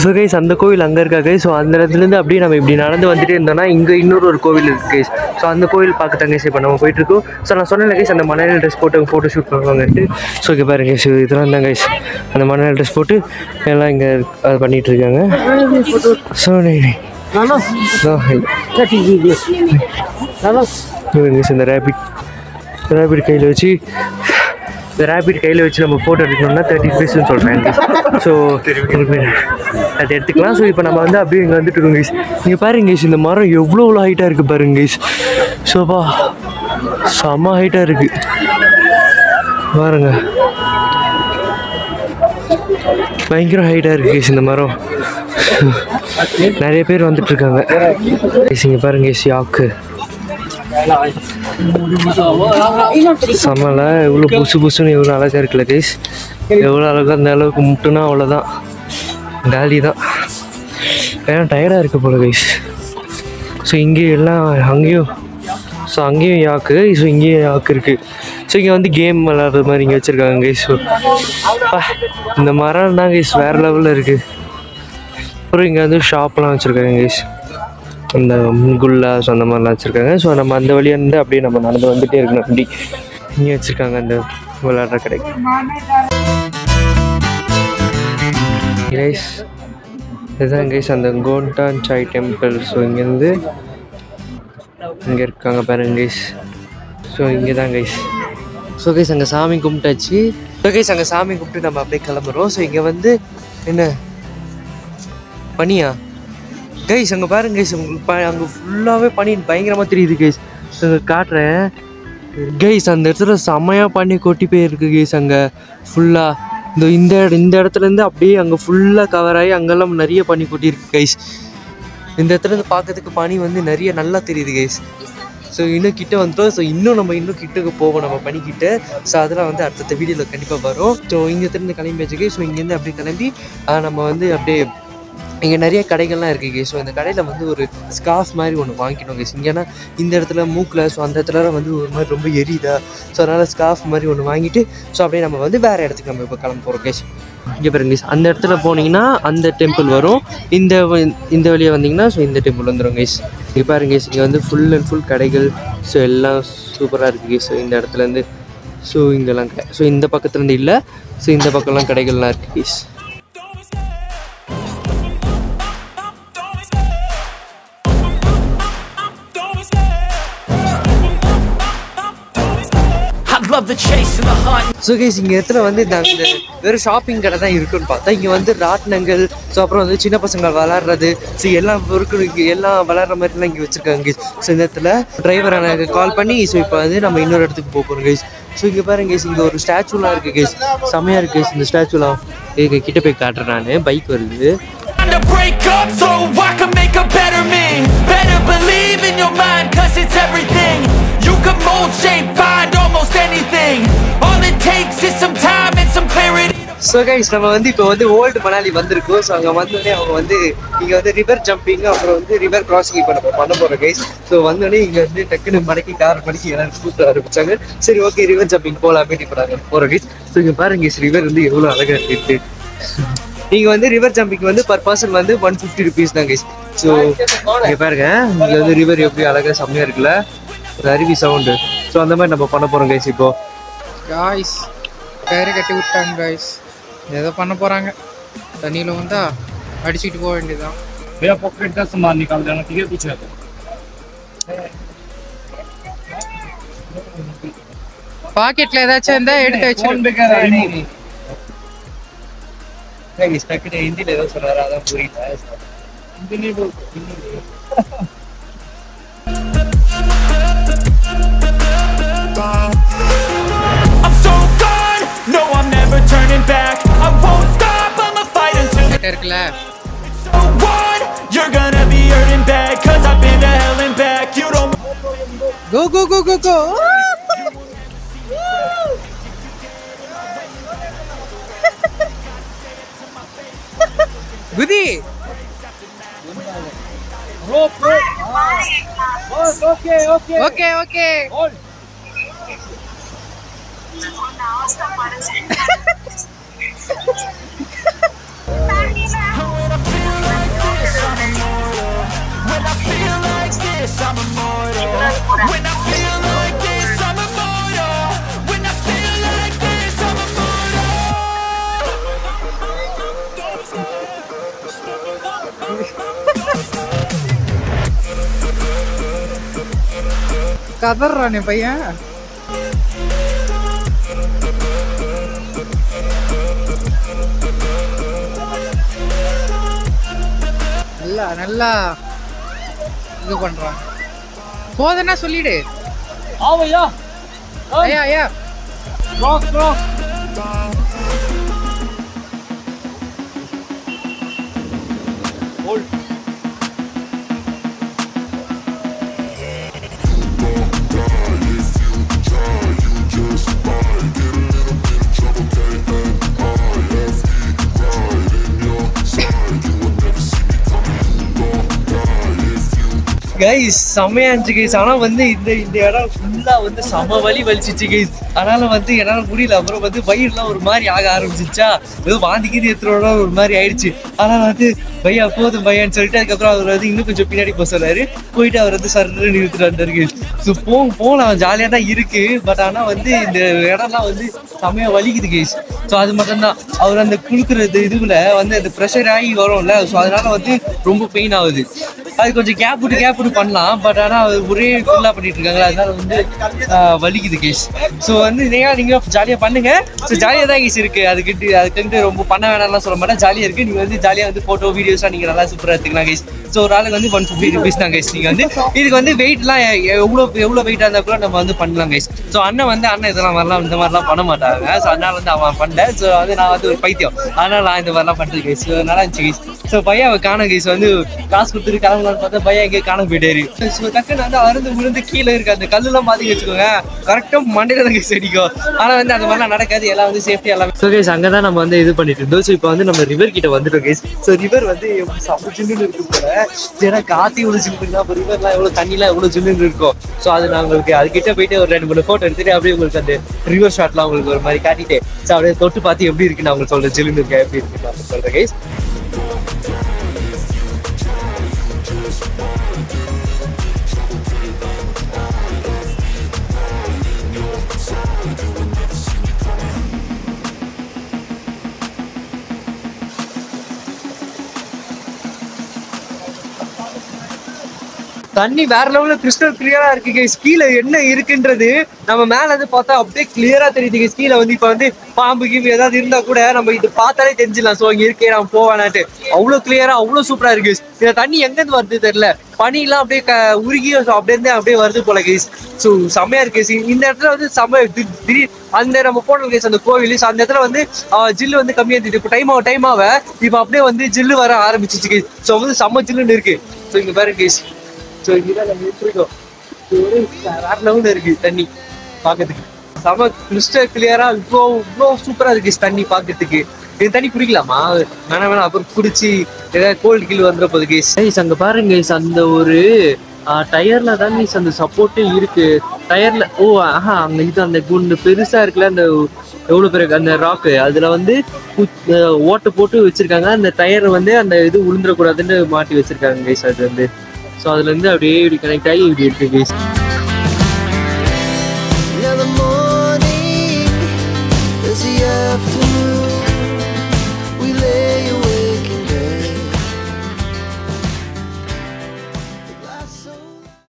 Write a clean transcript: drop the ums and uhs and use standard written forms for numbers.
So guys அந்த கோவில் அங்கே இருக்கா கைஸ். ஸோ அந்த இடத்துலேருந்து அப்படியே நம்ம இப்படி நடந்து வந்துட்டே இருந்தோம்னா இங்கே இன்னொரு ஒரு கோவில் இருக்குது கைஸ். ஸோ அந்த கோவில் பார்க்க கைஸ் இப்போ நம்ம போயிட்டுருக்கோம். ஸோ நான் சொன்னேன் கைஸ் அந்த மணல் ட்ரெஸ் போட்டு ஃபோட்டோ ஷூட் பண்ணுவாங்கன்ட்டு. ஸோ இங்கே பாருங்க கைஸ் இதெல்லாம் தான் கைஸ் அந்த மணல் ட்ரெஸ் போட்டு எல்லாம் இங்கே அது பண்ணிகிட்ருக்காங்க. ஸோ இந்த ரேபிட் கையில் வச்சு இந்த ரேபிட் கையில் வச்சு நம்ம ஃபோட்டோ எடுக்கணும்னா 30 rupeesன்னு சொல்கிறேன். ஸோ அதை எடுத்துக்கலாம். ஸோ இப்போ நம்ம வந்து அப்படியே இங்கே வந்துட்டு இருக்கோம் கைஸ். இங்கே பாருங்க கைஸ் இந்த மரம் எவ்வளோ ஹைட்டாக இருக்குது பாருங்க கைஸ். ஸோப்பா செம்ம ஹைட்டாக இருக்குது பாருங்க, பயங்கர ஹைட்டாக இருக்குது கைஸ் இந்த மரம். நிறைய பேர் வந்துட்டுருக்காங்க கைஸ். இங்கே பாருங்க கைஸ் யாக்கு செம்மல எவ்வளோ புதுசுன்னு எவ்வளோ அழகாக இருக்குல்ல கைஸ். எவ்வளோ அழகாக அந்த அளவுக்கு முட்டுனா அவ்வளோதான் காலி தான். ஏன்னா டயர்டாக இருக்குது போல கைஸ். ஸோ இங்கேயும் எல்லாம் அங்கேயும் யாக்கு. ஸோ இங்கேயும் யாக்கு இருக்குது. ஸோ இங்கே வந்து கேம் விளாட்ற மாதிரி இங்கே வச்சுருக்காங்க கைஸ். ஸோ இந்த மரம் தான் கைஸ் வேறு லெவலில் இருக்குது. அப்புறம் இங்கே வந்து ஷாப்லாம் வச்சுருக்காங்க கைஸ். அந்த குல்லாஸ் அந்த மாதிரிலாம் வச்சுருக்காங்க. ஸோ நம்ம அந்த வழியாக இருந்து அப்படியே நம்ம நடந்து வந்துகிட்டே இருக்கணும். அப்படி இங்கே வச்சுருக்காங்க அந்த விளையாடுற கடைக்கு கைஸ். இதுதான் கைஸ் அந்த கோண்டான் சாய் டெம்பிள். ஸோ இங்கேருந்து இங்கே இருக்காங்க பாருங்க கைஸ். ஸோ இங்கே தான் கைஸ். ஸோ கைஸ் அங்கே சாமி கும்பிட்டாச்சு. ஸோ கைஸ் அங்கே சாமி கும்பிட்டு நம்ம அப்படியே கிளம்புறோம். ஸோ இங்கே வந்து என்ன பனியா கைஸ் அங்கே பாருங்க கைஸ். உங்களுக்கு அங்கே ஃபுல்லாகவே பனி பயங்கரமாக தெரியுது கைஸ். அங்கே காட்டுறேன் கைஸ். அந்த இடத்துல செம்மையாக பனி கொட்டி போயிருக்கு கைஸ். அங்கே ஃபுல்லாக இந்த இடத்துலேருந்து அப்படியே அங்கே ஃபுல்லாக கவர் ஆகி அங்கெல்லாம் நிறைய பனி கொட்டியிருக்கு கைஸ். இந்த இடத்துலேருந்து பார்க்கறதுக்கு பனி வந்து நிறைய நல்லா தெரியுது கைஸ். ஸோ இன்னும் கிட்ட வந்துட்டோம். ஸோ நம்ம இன்னும் கிட்டக்கு போவோம் நம்ம பனிக்கிட்ட. ஸோ அதெல்லாம் வந்து அடுத்த வீடியோவில் கண்டிப்பாக வரும். ஸோ இங்கே இருந்து கிளம்பி வச்சுக்கே. ஸோ இங்கேருந்து அப்படியே கிளம்பி நம்ம வந்து அப்படியே இங்கே நிறைய கடைகள்லாம் இருக்குது கைஸ். ஸோ இந்த கடையில் வந்து ஒரு ஸ்கார்ஃப் மாதிரி ஒன்று வாங்கிக்கணும் கைஸ். இங்கேனா இந்த இடத்துல மூக்கில் ஸோ அந்த இடத்துல வந்து ஒரு மாதிரி ரொம்ப எரியுதா. ஸோ அதனால் ஸ்கார்ஃப் மாதிரி ஒன்று வாங்கிட்டு ஸோ அப்படியே நம்ம வந்து வேறு இடத்துக்கு நம்ம இப்போ கிளம்ப போகிறோம் கைஸ். இங்கே பாருங்க கைஸ் அந்த இடத்துல போனீங்கன்னா அந்த டெம்பிள் வரும். இந்த வழியாக வந்தீங்கன்னா ஸோ இந்த டெம்பிள் வந்துடும் கைஸ். இங்கே பாருங்க கைஸ் இங்கே வந்து ஃபுல் அண்ட் ஃபுல் கடைகள். ஸோ எல்லாம் சூப்பராக இருக்குது கைஸ். ஸோ இந்த இடத்துலேருந்து ஸோ இங்கெல்லாம் ஸோ இந்த பக்கத்துலேருந்து இல்லை. ஸோ இந்த பக்கம்லாம் கடைகள்லாம் இருக்குது கைஸ். ஸோ கைஸ் இங்கே இடத்துல வந்து நாங்கள் வெறும் ஷாப்பிங் கடை தான் இருக்குன்னு பார்த்தா இங்கே வந்து ராட்டினங்கள் ஸோ அப்புறம் வந்து சின்ன பசங்க விளாட்றது ஸோ எல்லாம் பொருட்கள் இங்கே எல்லாம் விளாட்ற மாதிரிலாம் இங்கே வச்சுருக்காங்க கைஸ். ஸோ இந்த இடத்துல டிரைவர் எனக்கு கால் பண்ணி ஸோ இப்போ வந்து நம்ம இன்னொரு இடத்துக்கு போகிறோம் கைஸ். ஸோ இங்கே பாருங்க கைஸ் இங்கே ஒரு ஸ்டாச்சுலாம் இருக்குது கைஸ். செம்மையாக இருக்குது கைஸ் இந்த ஸ்டாச்சுலாம். கிட்ட போய் காட்டுறேன் நான். பைக் வருது. You can mold, shape, find almost anything. All it takes is some time and some clarity. So guys நம்ம வந்து இப்போ வந்து ஓல்டு மணாலி வந்திருக்கோம். ஸோ அங்கே வந்தோடனே அவங்க வந்து இங்கே வந்து ரிவர் ஜம்பிங் அப்புறம் வந்து ரிவர் கிராசிங் இப்போ நம்ம பண்ண போகிறோம் கைஸ். ஸோ வந்தோடனே இங்கே வந்து டக்குன்னு மடக்கி கார் மடக்கி எல்லாரும் கூப்பிட ஆரம்பிச்சாங்க. சரி ஓகே ரிவர் ஜம்பிங் போகலாமே இப்போ நாங்கள் போகிறோம் கைஸ். ஸோ இங்கே பாருங்க கைஸ் ரிவர் வந்து எவ்வளோ அழகாக இருக்குது. நீங்கள் வந்து ரிவர் ஜம்பிங் வந்து பர் பர்சன் வந்து 150 rupees தான் கைஸ். ஸோ இங்கே பாருங்க இங்கே வந்து ரிவர் எப்படி அழகாக செம்மையாக இருக்குல்ல ஒரு அருவி சவுண்டு. ஸோ அந்த மாதிரி நம்ம பண்ண போகிறோம் கைஸ். இப்போ காய்ஸ் கயிறு கட்டி விட்டாங்க காய்ஸ். ஏதோ பண்ண போகிறாங்க. தண்ணியில் வந்தா அடிச்சுட்டு போக வேண்டியதுதான். भैया पॉकेट का सामान निकाल देना ठीक है कुछ है तो பாக்கெட்ல ஏதாச்சும் இருந்தா எடுத்து வச்சு ஃபோன் பேக்கர் ரிமூவ். கைஸ் டக்கே ஹிந்தில ஏதோ சொல்றாரு அதான் புரியல. ஹிந்தி नहीं बोलते. I'm so gone. No, I'm never turning back. I won't stop. I'ma fight until இருக்கல. You're gonna be hurting bad cuz I've been to hell and back. You don't go go go go go. Goody. Rope. Boss, okay. Hold. Now stop. When I feel like this, I'm immortal. When I feel like this, I'm கதறானே பையன். நல்லா நல்லா இது பண்றான். போதனா சொல்லிடு. ஆவையா ஐயா ஐயா cross cross. Guys செம்மையா இருந்துச்சு கைஸ். ஆனால் வந்து இந்த இடம் ஃபுல்லாக வந்து செம வலி வலிச்சிச்சு கைஸ். அதனால வந்து என்னால் முடியல. அப்புறம் வந்து வயிறுலாம் ஒரு மாதிரி ஆக ஆரம்பிச்சிச்சா, ஏதோ வாந்திக்கிது எடுத்துகிற ஒரு மாதிரி ஆயிடுச்சு. ஆனால் வந்து பையா போதும் பையான்னு சொல்லிட்டு அதுக்கப்புறம் அவர் வந்து இன்னும் கொஞ்சம் பின்னாடி போக சொன்னாரு. போயிட்டு அவர் வந்து சர்ன்னு நிறுத்திட்டு வந்தாரு கைஸ். ஸோ போகலாம் ஜாலியாக தான் இருக்கு. பட் ஆனால் வந்து இந்த இடம்லாம் வந்து செம்மையா வலிக்குது கைஸ். ஸோ அது மட்டும்தான் அவர் அந்த குளுக்குறது இதுல வந்து அந்த ப்ரெஷர் ஆகி வரும்ல. ஸோ அதனால வந்து ரொம்ப பெயின் ஆகுது. அது கொஞ்சம் கேப் விட்டு பண்ணலாம். பட் ஆனால் ஒரே ஃபுல்லாக பண்ணிட்டு இருக்காங்களா, அதனால வந்து வலிக்குது கேஸ். ஸோ வந்து நீங்கள் ஜாலியாக பண்ணுங்க. ஸோ ஜாலியாக தான் கேஸ் இருக்கு. அதுக்கு ரொம்ப பண்ண வேணாம்லாம் சொல்ல மாட்டேன். ஜாலியாக இருக்கு. நீங்கள் வந்து ஜாலியாக வந்து ஃபோட்டோ வீடியோஸ்லாம் நீங்கள் நல்லா சூப்பராக எடுத்துக்கலாம் கேஸ். ஸோ ஒரு ஆளுக்கு வந்து 150 rupees தான் கேஸ். நீங்கள் வந்து இதுக்கு வந்து வெயிட்லாம் எவ்வளோ வெயிட்டாக இருந்தால் கூட நம்ம வந்து பண்ணலாம் கேஸ். ஸோ அண்ணன் இதெல்லாம் வரலாம் இந்த மாதிரிலாம் பண்ண மாட்டாங்க. ஸோ அதனால வந்து அவன் பண்ணல. ஸோ வந்து நான் வந்து ஒரு பைத்தியம், அதனால நான் இந்த மாதிரிலாம் பண்ணுறேன் கேஸ். ஸோ நல்லா இருந்துச்சு கேஸ். ஸோ பையன் அவன் காண கேஸ் வந்து காசு கொடுத்துட்டு கிளம்பலான்னு பார்த்தா பையன் எங்கேயும் காண போயிட்டாரு. ஸோ டக்குன்னு வந்து அருந்து விழுந்து கீழே இருக்கு அந்த கல்லுலாம் பாத்தி வச்சுக்கோங்க, கரெக்டாக மண்டையில தான் கேஸ் அடிக்கும். ஆனால் வந்து அந்த மாதிரிலாம் நடக்காது. எல்லாம் வந்து சேஃப்டி எல்லாம். ஸோ கேஸ் அங்கே தான் நம்ம வந்து இது பண்ணிட்டு இருந்தோம். ஸோ இப்போ வந்து நம்ம ரிவர் கிட்ட வந்துட்டோம் கேஸ். ஸோ ரிவர் வந்து செம்ம ஜில்லுன்னு இருக்கு போல. ஏன்னா காத்தி எவ்வளோ ஜில்லுன்னா அப்போ ரிவர்லாம் எவ்வளோ தண்ணிலாம் எவ்வளோ ஜில்லுன்னு இருக்கும். ஸோ அது நான் உங்களுக்கு அதுக்கிட்ட போயிட்டு ஒரு 2-3 ஃபோட்டோ எடுத்துட்டு அப்படியே உங்களுக்கு அந்த ரிவர் ஷாட்லாம் உங்களுக்கு ஒரு மாதிரி காட்டிட்டு ஸோ அப்படியே தொட்டு பார்த்து எப்படி இருக்கு நான் உங்களுக்கு சொல்றேன். ஜில்லுன்னு இருக்கேன் எப்படி இருக்கு நான் சொல்றேன் கேஸ். தண்ணி வேற லெவலில் கிறிஸ்டல் கிளியரா இருக்கு கைஸ். கீழே என்ன இருக்குன்றது நம்ம மேல இருந்து பார்த்தா அப்படியே கிளியரா தெரியுது கைஸ். கீழே வந்து இப்போ வந்து பாம்பு கீம்பு ஏதாவது இருந்தா கூட நம்ம இது பார்த்தாலே தெரிஞ்சிடலாம். ஸோ இங்க இருக்கே நம்ம போவானாட்டு அவ்வளோ கிளியரா அவ்வளோ சூப்பரா இருக்கு. இந்த தண்ணி எங்கேருந்து வருது தெரியல. பனிலாம் அப்படியே உருகி அப்படியே இருந்து அப்படியே வருது போல கைஸ். ஸோ செம்மையா இருக்கு. இந்த இடத்துல வந்து செம்ம திடீர் அந்த நம்ம போன கேஸ் அந்த கோவில். ஸோ அந்த இடத்துல வந்து ஜில்லு வந்து கம்மியாக இருந்துச்சு. இப்போ டைம் ஆக இப்போ அப்படியே வந்து ஜில்லு வர ஆரம்பிச்சிச்சு கைஸ். ஸோ வந்து செம்ம ஜில்லுன்னு இருக்கு. ஸோ இங்க பாருங்க கைஸ். ஸோ இங்கதான் நம்ம இருக்கோம். வேற லெவலில் இருக்கு தண்ணி பார்க்கறதுக்கு. செம கிறிஸ்டல் கிளியரா இவ்வளோ சூப்பரா இருக்கு தண்ணி பார்க்கறதுக்கு. இது தண்ணி குடிக்கலாமா? வேணாம் அப்புறம் குடிச்சு ஏதாவது கோல்டு கீழ் வந்துட போகுது கேஸ். கைஸ் அங்க பாருங்க கைஸ் அந்த ஒரு டயர்ல தான் கைஸ் அந்த சப்போர்ட்டே இருக்கு. டயர்ல அங்க இது அந்த குண்டு பெருசா இருக்குல்ல அந்த எவ்வளவு பேருக்கு அந்த ராக்கு அதுல வந்து ஓட்டு போட்டு வச்சிருக்காங்க. அந்த டயர் வந்து அந்த இது உளுந்துடக்கூடாதுன்னு மாட்டி வச்சிருக்காங்க கைஸ். அது வந்து ஸோ அதுல இருந்து அப்படியே இப்படி கனெக்ட் ஆகி இப்படி இருக்கு கைஸ்.